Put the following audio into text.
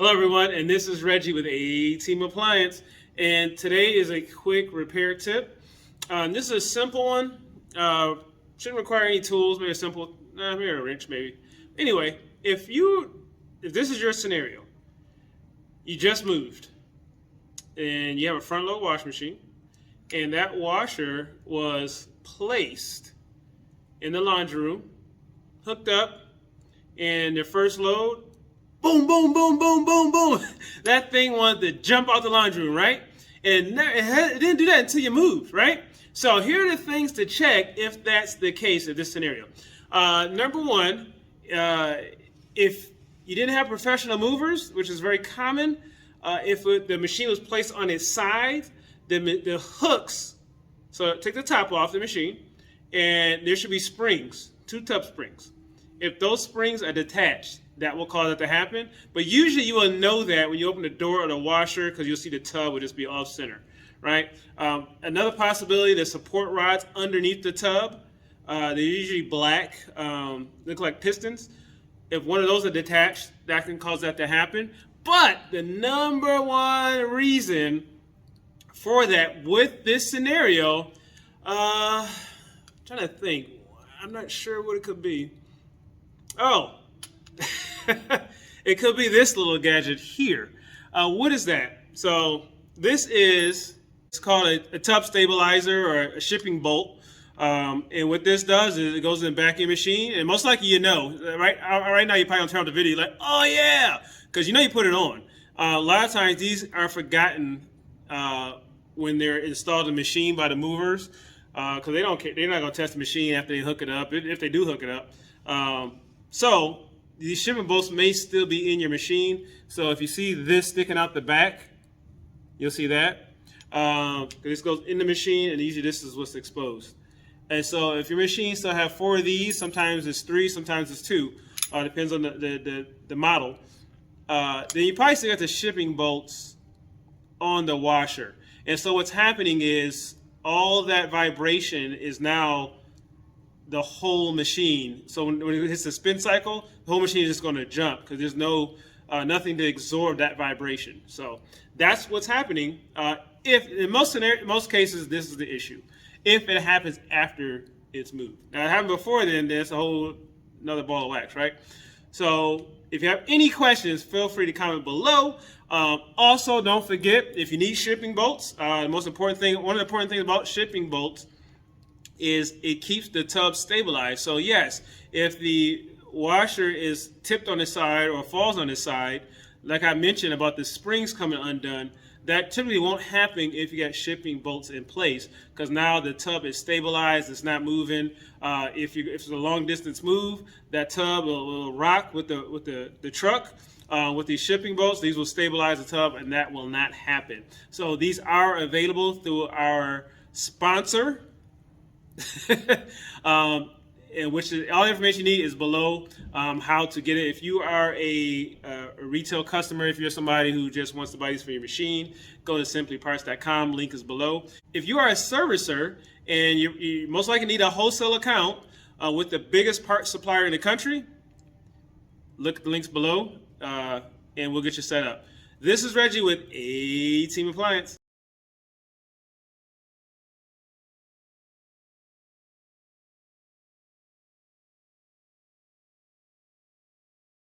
Hello everyone, and this is Reggie with A-Team Appliance, and today is a quick repair tip. This is a simple one. Shouldn't require any tools, maybe a simple, maybe a wrench maybe. Anyway, if this is your scenario, you just moved, and you have a front load washing machine, and that washer was placed in the laundry room, hooked up, and their first load, boom, boom, boom, boom, boom, boom. That thing wanted to jump out the laundry room, right? And it didn't do that until you moved, right? So here are the things to check if that's the case in this scenario. Number one, if you didn't have professional movers, which is very common, if the machine was placed on its side, the hooks, so take the top off the machine, and there should be springs, 2 tub springs. If those springs are detached, that will cause it to happen. But usually you will know that when you open the door of the washer, because you'll see the tub will just be off center, right? Another possibility, the support rods underneath the tub, they're usually black, look like pistons. If one of those are detached, that can cause that to happen. But the number one reason for that with this scenario, I'm trying to think, I'm not sure what it could be. Oh, it could be this little gadget here. What is that? So this it's called a tub stabilizer or a shipping bolt. And what this does is it goes in the back of your machine, and most likely right now you probably don't turn on the video like, oh yeah, because you know you put it on. A lot of times these are forgotten when they're installed in the machine by the movers, because they're not going to test the machine after they hook it up, if they do hook it up. So these shipping bolts may still be in your machine. So if you see this sticking out the back, you'll see that. This goes in the machine, and usually this is what's exposed. And so if your machine still have 4 of these, sometimes it's 3, sometimes it's 2. Depends on the model. Then you probably still got the shipping bolts on the washer. And so what's happening is all that vibration is now the whole machine. So when it hits the spin cycle, the whole machine is just going to jump because there's nothing to absorb that vibration. So that's what's happening. If in most cases, this is the issue. If it happens after it's moved. Now, it happened before then, that's a whole another ball of wax, right? So if you have any questions, feel free to comment below. Also, don't forget, if you need shipping bolts, one of the important things about shipping bolts is it keeps the tub stabilized. So yes, if the washer is tipped on its side or falls on its side, like I mentioned about the springs coming undone, that typically won't happen if you got shipping bolts in place, because now the tub is stabilized, it's not moving. If it's a long distance move, that tub will rock with the truck. With these shipping bolts, these will stabilize the tub, and that will not happen. So these are available through our sponsor, and which is all the information you need is below, how to get it. If you are a retail customer, if you're somebody who just wants to buy these for your machine, go to simplyparts.com, link is below. If you are a servicer and you most likely need a wholesale account with the biggest parts supplier in the country, look at the links below, and we'll get you set up. This is Reggie with A-Team Appliance.